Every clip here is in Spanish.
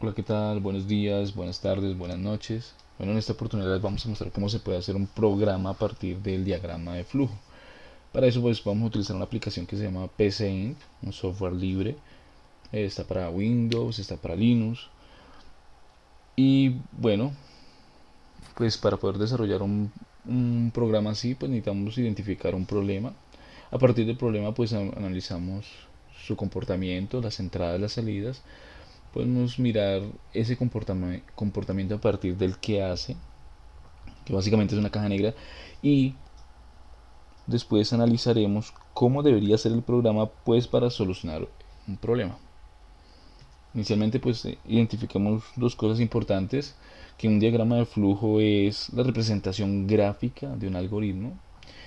Hola, ¿qué tal? Buenos días, buenas tardes, buenas noches. Bueno, en esta oportunidad les vamos a mostrar cómo se puede hacer un programa a partir del diagrama de flujo. Para eso pues vamos a utilizar una aplicación que se llama PCInt, un software libre. Está para Windows, está para Linux. Y bueno, pues para poder desarrollar un programa así pues necesitamos identificar un problema. A partir del problema pues analizamos su comportamiento, las entradas, las salidas. Podemos mirar ese comportamiento a partir del que hace, que básicamente es una caja negra, y después analizaremos cómo debería ser el programa pues para solucionar un problema. Inicialmente pues identificamos dos cosas importantes, que un diagrama de flujo es la representación gráfica de un algoritmo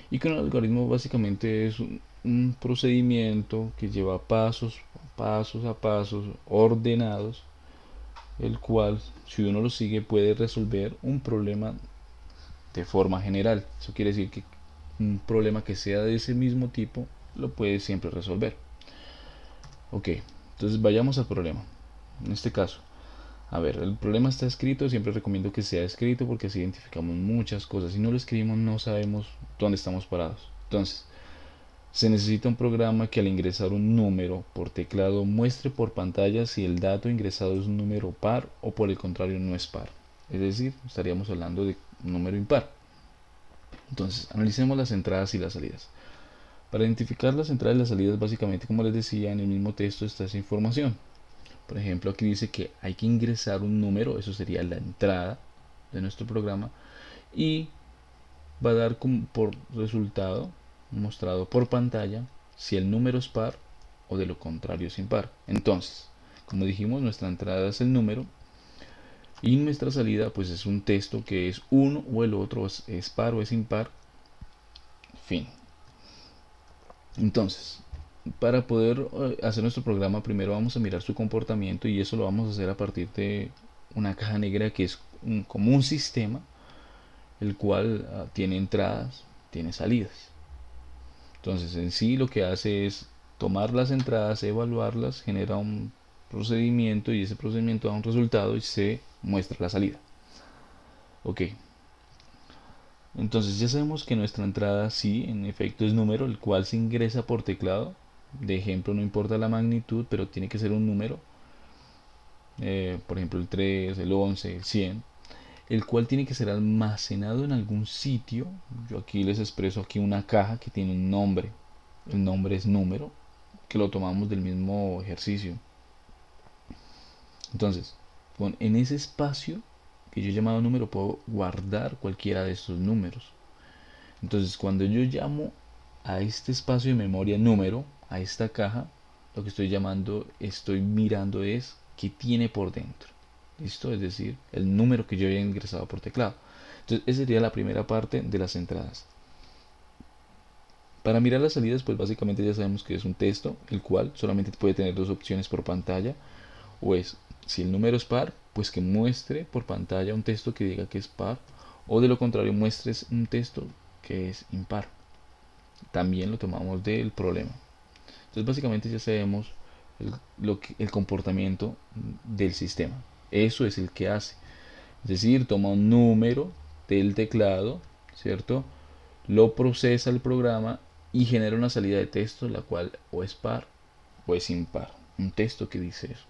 y que un algoritmo básicamente es un procedimiento que lleva pasos a pasos ordenados, el cual si uno lo sigue puede resolver un problema de forma general. Eso quiere decir que un problema que sea de ese mismo tipo lo puede siempre resolver. Ok, entonces vayamos al problema. En este caso, a ver, el problema está escrito, siempre recomiendo que sea escrito porque así identificamos muchas cosas. Si no lo escribimos no sabemos dónde estamos parados. Entonces, se necesita un programa que al ingresar un número por teclado muestre por pantalla si el dato ingresado es un número par o por el contrario no es par. Es decir, estaríamos hablando de un número impar. Entonces, analicemos las entradas y las salidas. Para identificar las entradas y las salidas, básicamente, como les decía, en el mismo texto está esa información. Por ejemplo, aquí dice que hay que ingresar un número, eso sería la entrada de nuestro programa, y va a dar como por resultado, mostrado por pantalla, si el número es par o de lo contrario es impar. Entonces, como dijimos, nuestra entrada es el número y nuestra salida pues es un texto que es uno o el otro, es par o es impar, fin. Entonces, para poder hacer nuestro programa, primero vamos a mirar su comportamiento y eso lo vamos a hacer a partir de una caja negra que es como un sistema, el cual tiene entradas, tiene salidas. Entonces, en sí lo que hace es tomar las entradas, evaluarlas, genera un procedimiento y ese procedimiento da un resultado y se muestra la salida. Ok, entonces ya sabemos que nuestra entrada sí, en efecto es número, el cual se ingresa por teclado. De ejemplo, no importa la magnitud, pero tiene que ser un número. Por ejemplo, el 3, el 11, el 100, el cual tiene que ser almacenado en algún sitio. Yo aquí les expreso aquí una caja que tiene un nombre. El nombre es número, que lo tomamos del mismo ejercicio. Entonces, en ese espacio que yo he llamado número puedo guardar cualquiera de estos números. Entonces, cuando yo llamo a este espacio de memoria número, a esta caja, lo que estoy llamando, estoy mirando es qué tiene por dentro. ¿Listo? Es decir, el número que yo había ingresado por teclado. Entonces, esa sería la primera parte de las entradas. Para mirar las salidas, pues básicamente ya sabemos que es un texto, el cual solamente puede tener dos opciones por pantalla. O es, si el número es par, pues que muestre por pantalla un texto que diga que es par. O de lo contrario, muestres un texto que es impar. También lo tomamos del problema. Entonces básicamente ya sabemos el comportamiento del sistema. Eso es el que hace. Es decir, toma un número del teclado, ¿cierto? Lo procesa el programa y genera una salida de texto, la cual o es par o es impar. Un texto que dice eso.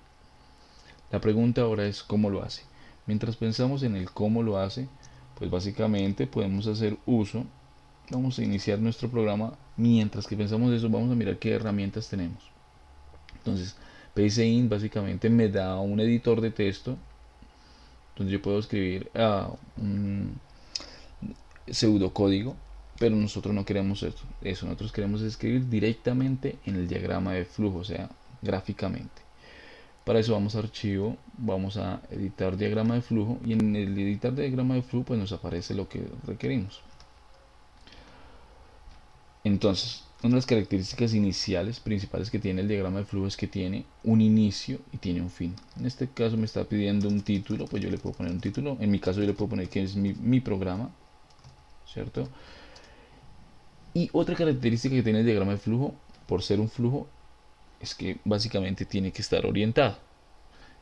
La pregunta ahora es cómo lo hace. Mientras pensamos en el cómo lo hace, pues básicamente podemos hacer uso. Vamos a iniciar nuestro programa. Mientras que pensamos eso, vamos a mirar qué herramientas tenemos. Entonces, PCInt básicamente me da un editor de texto donde yo puedo escribir un pseudocódigo, pero nosotros no queremos eso. Nosotros queremos escribir directamente en el diagrama de flujo, o sea, gráficamente. Para eso vamos a archivo, vamos a editar diagrama de flujo y en el editar diagrama de flujo pues nos aparece lo que requerimos. Entonces, una de las características iniciales principales que tiene el diagrama de flujo es que tiene un inicio y tiene un fin. En este caso me está pidiendo un título, pues yo le puedo poner un título. En mi caso yo le puedo poner que es mi programa, ¿cierto? Y otra característica que tiene el diagrama de flujo, por ser un flujo, es que básicamente tiene que estar orientado.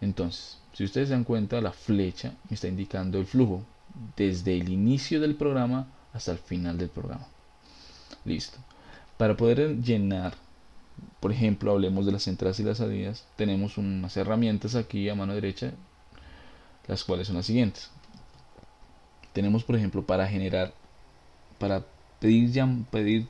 Entonces, Si ustedes se dan cuenta, la flecha me está indicando el flujo desde el inicio del programa hasta el final del programa. Listo. Para poder llenar, por ejemplo, hablemos de las entradas y las salidas, tenemos unas herramientas aquí a mano derecha, las cuales son las siguientes. Tenemos, por ejemplo, para generar, para pedir,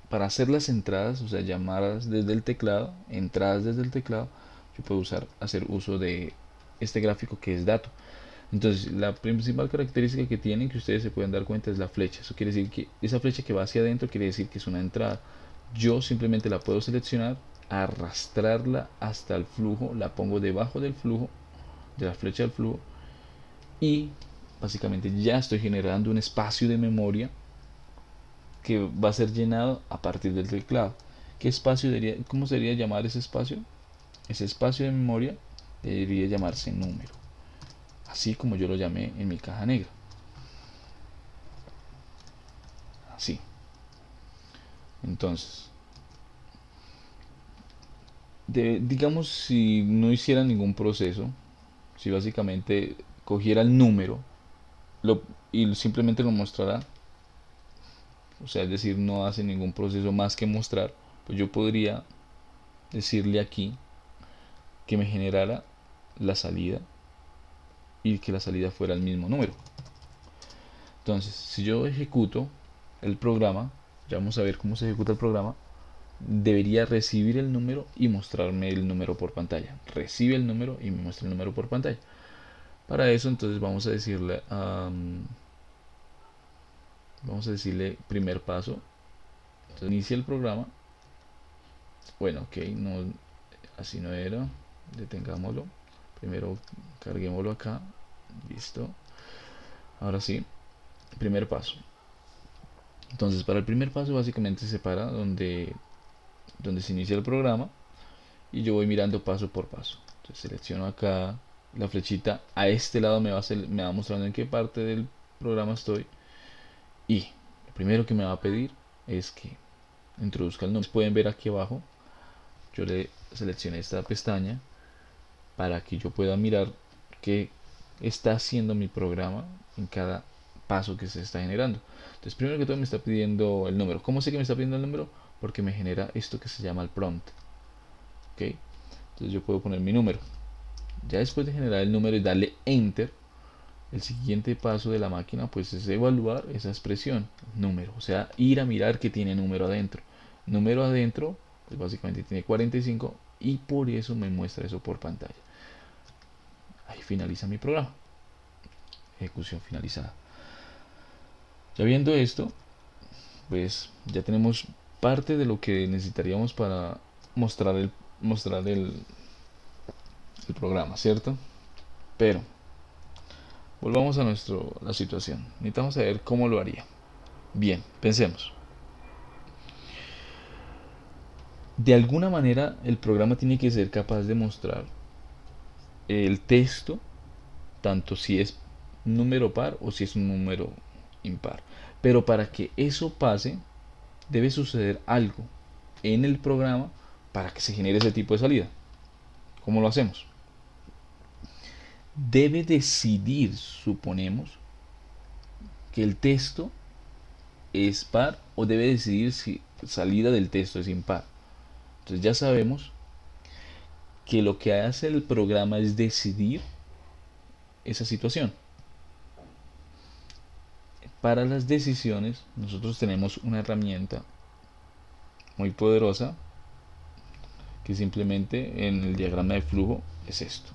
para hacer las entradas, o sea, llamadas desde el teclado, entradas desde el teclado, yo puedo hacer uso de este gráfico que es dato. Entonces, la principal característica que tienen, que ustedes se pueden dar cuenta, es la flecha. Eso quiere decir que esa flecha que va hacia adentro quiere decir que es una entrada. Yo simplemente la puedo seleccionar, arrastrarla hasta el flujo, la pongo debajo del flujo, de la flecha del flujo, y básicamente ya estoy generando un espacio de memoria que va a ser llenado a partir del teclado. ¿Qué espacio debería, cómo sería llamar ese espacio? Ese espacio de memoria debería llamarse número, así como yo lo llamé en mi caja negra. Así. Entonces, digamos si no hiciera ningún proceso, si básicamente cogiera el número y simplemente lo mostrará, o sea, es decir, no hace ningún proceso más que mostrar, pues yo podría decirle aquí que me generara la salida y que la salida fuera el mismo número. Entonces, si yo ejecuto el programa, ya vamos a ver cómo se ejecuta el programa, debería recibir el número y mostrarme el número por pantalla. Recibe el número y me muestra el número por pantalla. Para eso, entonces vamos a decirle primer paso. Entonces, inicia el programa. Bueno, ok, no, así no era. Detengámoslo. Primero carguémoslo acá. Listo. Ahora sí, primer paso. Entonces, para el primer paso básicamente se para donde se inicia el programa y yo voy mirando paso por paso. Entonces selecciono acá la flechita, a este lado me va mostrando en qué parte del programa estoy, y lo primero que me va a pedir es que introduzca el nombre. Pueden ver aquí abajo, yo le seleccioné esta pestaña para que yo pueda mirar qué está haciendo mi programa en cada paso que se está generando. Entonces, primero que todo me está pidiendo el número. ¿Cómo sé que me está pidiendo el número? Porque me genera esto que se llama el prompt. ¿Ok? Entonces yo puedo poner mi número. Ya después de generar el número y darle enter, el siguiente paso de la máquina pues es evaluar esa expresión, número, o sea, ir a mirar que tiene número adentro. Número adentro, pues básicamente tiene 45 y por eso me muestra eso por pantalla. Ahí finaliza mi programa. Ejecución finalizada. Ya viendo esto, pues ya tenemos parte de lo que necesitaríamos para mostrar el programa, ¿cierto? Pero volvamos a la situación. Necesitamos saber cómo lo haría. Bien, pensemos. De alguna manera el programa tiene que ser capaz de mostrar el texto, tanto si es número par o si es un número impar. Pero para que eso pase, debe suceder algo en el programa para que se genere ese tipo de salida. ¿Cómo lo hacemos? Debe decidir, suponemos, que el texto es par, o debe decidir si salida del texto es impar. Entonces ya sabemos que lo que hace el programa es decidir esa situación. Para las decisiones nosotros tenemos una herramienta muy poderosa que simplemente en el diagrama de flujo es esto.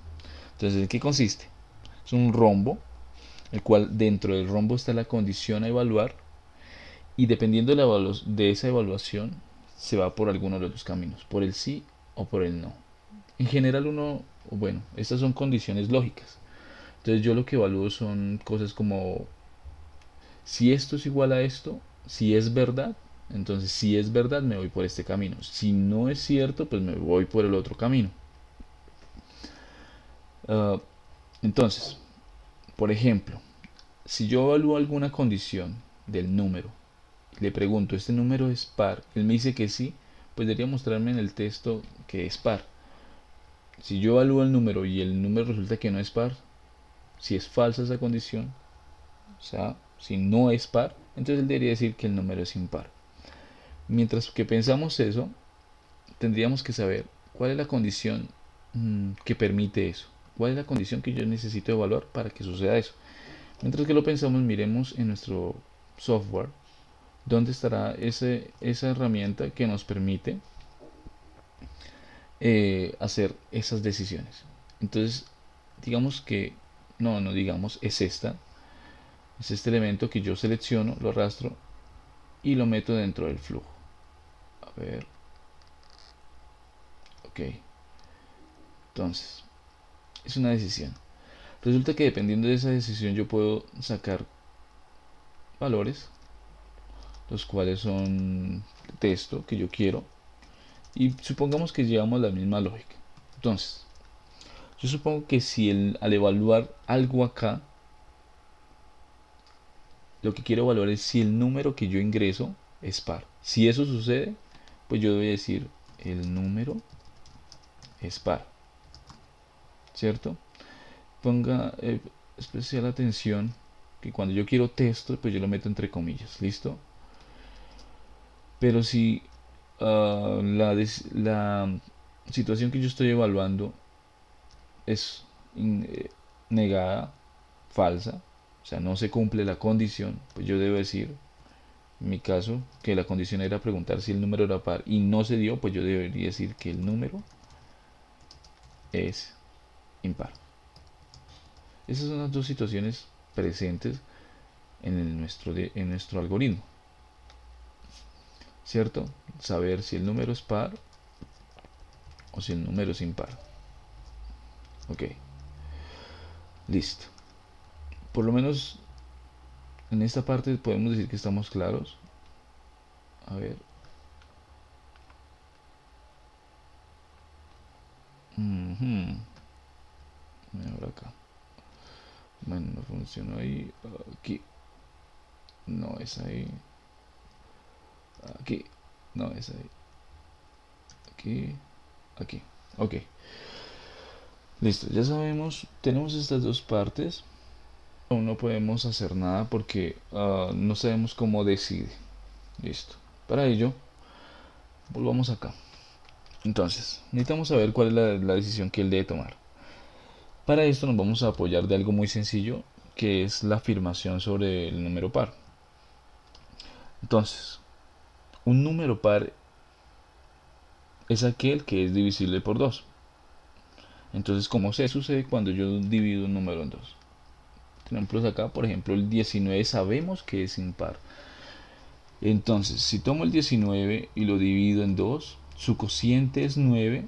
Entonces, ¿en qué consiste? Es un rombo, el cual dentro del rombo está la condición a evaluar, y dependiendo de esa evaluación se va por alguno de los dos caminos, por el sí o por el no. En general bueno, estas son condiciones lógicas. Entonces yo lo que evalúo son cosas como si esto es igual a esto, si es verdad, entonces si es verdad me voy por este camino. Si no es cierto, pues me voy por el otro camino. Uh, entonces, por ejemplo, si yo evalúo alguna condición del número, le pregunto, ¿este número es par? Él me dice que sí, pues debería mostrarme en el texto que es par. Si yo evalúo el número y el número resulta que no es par, si es falsa esa condición, o sea, si no es par, entonces él debería decir que el número es impar. Mientras que pensamos eso, tendríamos que saber cuál es la condición que permite eso. ¿Cuál es la condición que yo necesito evaluar para que suceda eso? Mientras que lo pensamos, miremos en nuestro software dónde estará esa herramienta que nos permite hacer esas decisiones. Entonces, digamos que, no digamos, es este elemento que yo selecciono, lo arrastro y lo meto dentro del flujo. A ver, ok, entonces, es una decisión. Resulta que dependiendo de esa decisión yo puedo sacar valores, los cuales son texto que yo quiero, y supongamos que llevamos la misma lógica. Entonces, yo supongo que si al evaluar algo acá, lo que quiero evaluar es si el número que yo ingreso es par. Si eso sucede, pues yo voy a decir el número es par, ¿cierto? Ponga especial atención que cuando yo quiero texto, pues yo lo meto entre comillas, ¿listo? Pero si la situación que yo estoy evaluando es negada, falsa, o sea, no se cumple la condición, pues yo debo decir, en mi caso, que la condición era preguntar si el número era par y no se dio, pues yo debería decir que el número es impar. Esas son las dos situaciones presentes en nuestro algoritmo, ¿cierto? Saber si el número es par o si el número es impar. Ok, listo. Por lo menos en esta parte podemos decir que estamos claros. A ver. Mejor acá. Bueno, no funcionó ahí. Aquí. No es ahí. Aquí. No es ahí. Aquí. Aquí. Ok. Listo. Ya sabemos. Tenemos estas dos partes. Aún no podemos hacer nada porque no sabemos cómo decide. Listo. Para ello, volvamos acá. Entonces, necesitamos saber cuál es la decisión que él debe tomar. Para esto nos vamos a apoyar de algo muy sencillo, que es la afirmación sobre el número par. Entonces, un número par es aquel que es divisible por 2. Entonces, ¿cómo se sucede cuando yo divido un número en 2? Ejemplos acá, por ejemplo, el 19 sabemos que es impar. Entonces, si tomo el 19 y lo divido en 2, su cociente es 9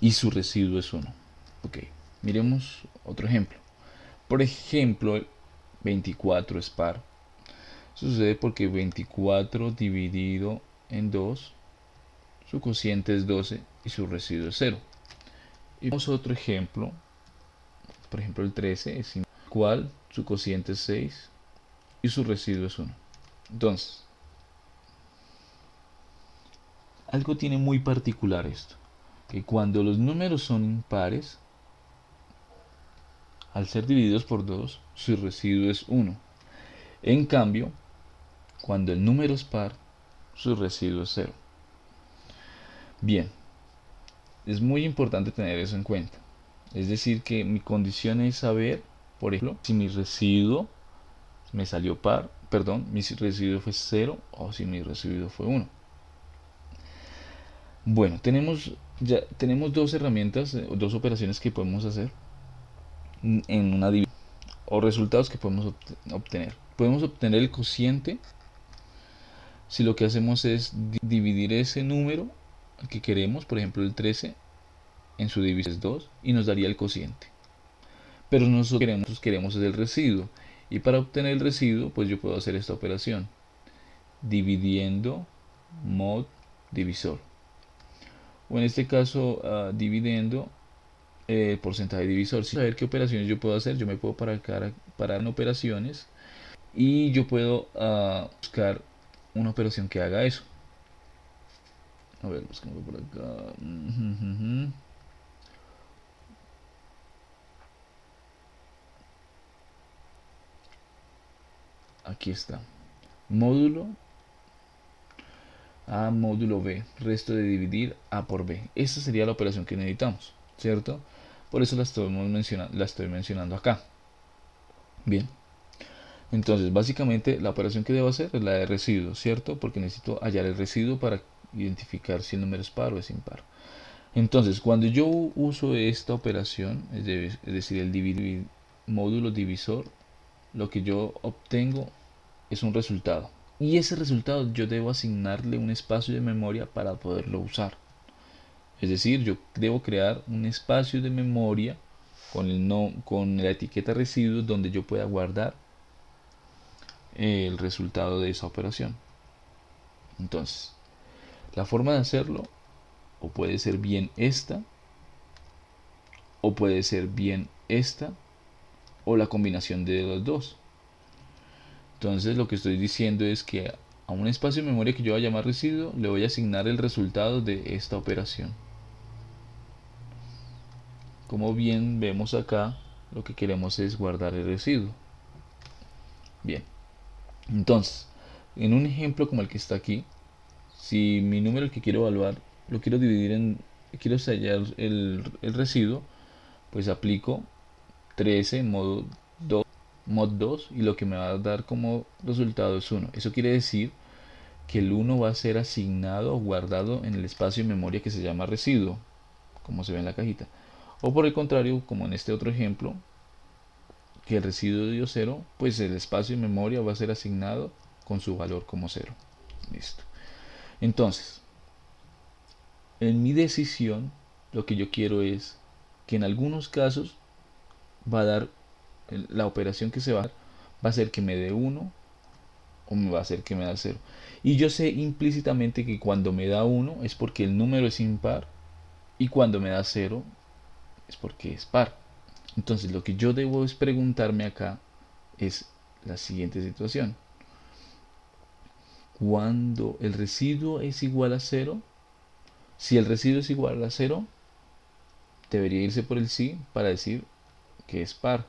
y su residuo es 1. Ok, miremos otro ejemplo. Por ejemplo, 24 es par. Eso sucede porque 24 dividido en 2, su cociente es 12 y su residuo es 0. Y vamos a otro ejemplo. Por ejemplo, el 13 es igual, su cociente es 6 y su residuo es 1. Entonces, algo tiene muy particular esto, que cuando los números son impares, al ser divididos por 2, su residuo es 1. En cambio, cuando el número es par, su residuo es 0. Bien, es muy importante tener eso en cuenta. Es decir, que mi condición es saber, por ejemplo, si mi residuo me salió par, perdón, mi residuo fue 0 o si mi residuo fue 1. Bueno, tenemos dos herramientas, dos operaciones que podemos hacer en una división o resultados que podemos obtener. Podemos obtener el cociente si lo que hacemos es dividir ese número que queremos, por ejemplo el 13, en su división es 2 y nos daría el cociente. Pero nosotros queremos es el residuo. Y para obtener el residuo, pues yo puedo hacer esta operación. Dividiendo mod divisor. O en este caso, dividiendo porcentaje divisor. Si saber qué operaciones yo puedo hacer, yo me puedo parar en operaciones y yo puedo buscar una operación que haga eso. A ver, buscamos por acá. aquí está, módulo A módulo B, resto de dividir A por B. Esta sería la operación que necesitamos, ¿cierto? Por eso la estoy mencionando acá. Bien, entonces básicamente la operación que debo hacer es la de residuo, ¿cierto? Porque necesito hallar el residuo para identificar si el número es par o es impar. Entonces, cuando yo uso esta operación, es decir, el dividir módulo divisor, lo que yo obtengo es un resultado. Y ese resultado yo debo asignarle un espacio de memoria para poderlo usar. Es decir, yo debo crear un espacio de memoria con, con la etiqueta residuos donde yo pueda guardar el resultado de esa operación. Entonces, la forma de hacerlo o puede ser bien esta, o puede ser bien esta, o la combinación de los dos. Entonces lo que estoy diciendo es que a un espacio de memoria que yo voy a llamar residuo le voy a asignar el resultado de esta operación. Como bien vemos acá, lo que queremos es guardar el residuo. Bien, entonces, en un ejemplo como el que está aquí, si mi número que quiero evaluar lo quiero dividir en, quiero sellar el residuo, pues aplico 13 modo 2, mod 2 y lo que me va a dar como resultado es 1. Eso quiere decir que el 1 va a ser asignado o guardado en el espacio de memoria que se llama residuo, como se ve en la cajita. O por el contrario, como en este otro ejemplo, que el residuo dio 0, pues el espacio de memoria va a ser asignado con su valor como 0. Listo. Entonces, en mi decisión, lo que yo quiero es que en algunos casos va a dar, la operación que se va a dar va a ser que me dé 1 o me va a hacer que me da 0. Y yo sé implícitamente que cuando me da 1 es porque el número es impar y cuando me da 0 es porque es par. Entonces lo que yo debo es preguntarme acá es la siguiente situación. Cuando el residuo es igual a 0, si el residuo es igual a 0, debería irse por el sí para decir que es par.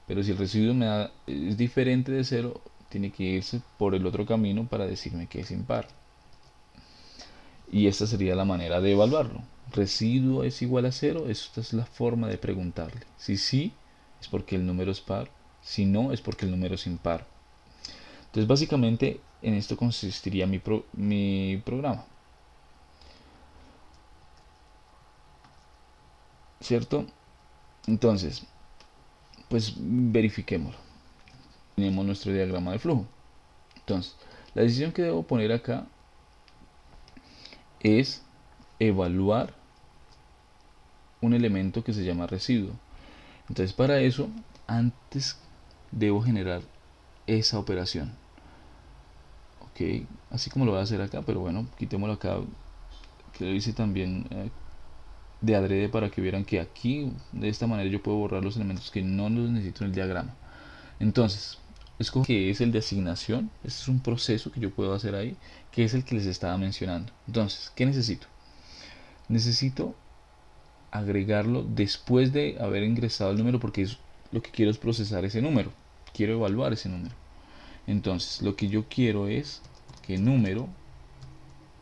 Pero si el residuo es diferente de 0, tiene que irse por el otro camino para decirme que es impar. Y esta sería la manera de evaluarlo. Residuo es igual a 0, esta es la forma de preguntarle. Si sí, es porque el número es par. Si no, es porque el número es impar. Entonces básicamente en esto consistiría mi programa. ¿Cierto? Entonces, pues verifiquémoslo. Tenemos nuestro diagrama de flujo. Entonces, la decisión que debo poner acá es evaluar un elemento que se llama residuo. Entonces, para eso, antes debo generar esa operación. Ok, así como lo voy a hacer acá, pero bueno, quitémoslo acá, que lo hice también de adrede para que vieran que aquí de esta manera yo puedo borrar los elementos que no los necesito en el diagrama. Entonces, escojo que es el de asignación. Este es un proceso que yo puedo hacer ahí, que es el que les estaba mencionando. Entonces, ¿qué necesito? Necesito agregarlo después de haber ingresado el número, porque es lo que quiero es procesar ese número, quiero evaluar ese número. Entonces lo que yo quiero es que número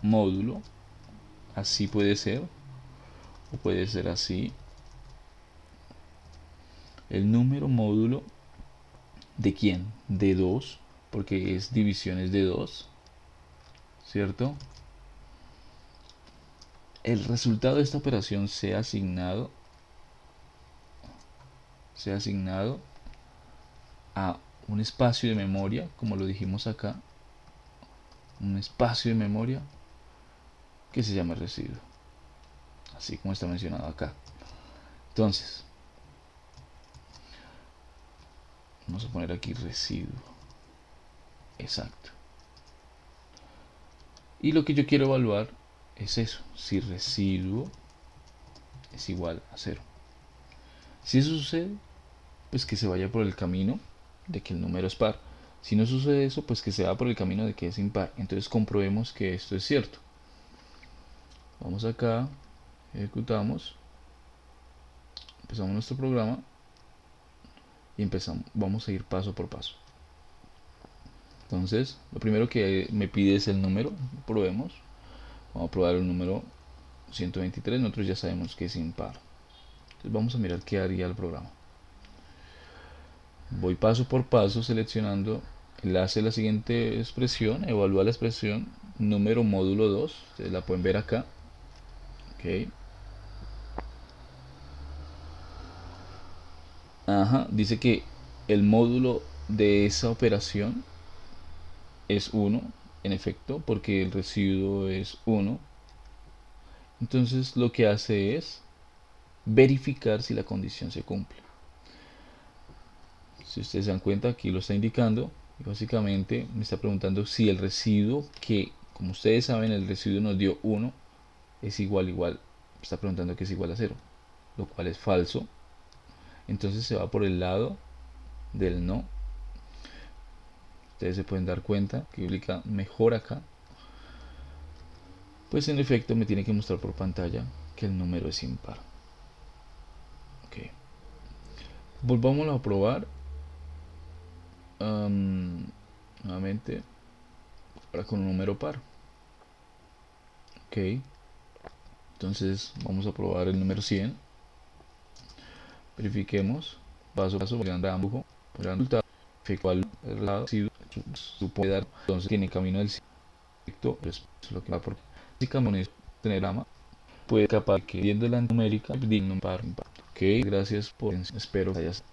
módulo, así puede ser o puede ser así, el número módulo de quién, de 2, porque es divisiones de 2, cierto. El resultado de esta operación sea asignado a un espacio de memoria, como lo dijimos acá, un espacio de memoria que se llama residuo, así como está mencionado acá. Entonces, vamos a poner aquí residuo, exacto. Y lo que yo quiero evaluar es eso, si residuo es igual a 0. Si eso sucede, pues que se vaya por el camino de que el número es par. Si no sucede eso, pues que se va por el camino de que es impar. Entonces comprobemos que esto es cierto. Vamos acá, ejecutamos, empezamos nuestro programa y empezamos, vamos a ir paso por paso. Entonces, lo primero que me pide es el número. Probemos. Vamos a probar el número 123. Nosotros ya sabemos que es impar. Entonces vamos a mirar qué haría el programa. Voy paso por paso seleccionando. Él hace la siguiente expresión, evalúa la expresión número módulo 2. Ustedes la pueden ver acá. Ok. Ajá, dice que el módulo de esa operación es 1, en efecto, porque el residuo es 1. Entonces lo que hace es verificar si la condición se cumple. Si ustedes se dan cuenta, aquí lo está indicando. Y básicamente me está preguntando si el residuo, que como ustedes saben el residuo nos dio 1, es igual. Me está preguntando que es igual a 0, lo cual es falso. Entonces se va por el lado del no. Ustedes se pueden dar cuenta que publica mejor acá. Pues en efecto me tiene que mostrar por pantalla que el número es impar. Ok. Volvámoslo a probar. Nuevamente. Ahora con un número par. Ok. Entonces vamos a probar el número 100. Verifiquemos. Paso a paso. Por el resultado. Efectuar el resultado. Si puede dar. Entonces tiene camino del ciclo. Es lo que va por. Básicamente tener ama. Puede capaz que viendo la numérica. Digno par. Ok. Gracias por. Espero que hayas.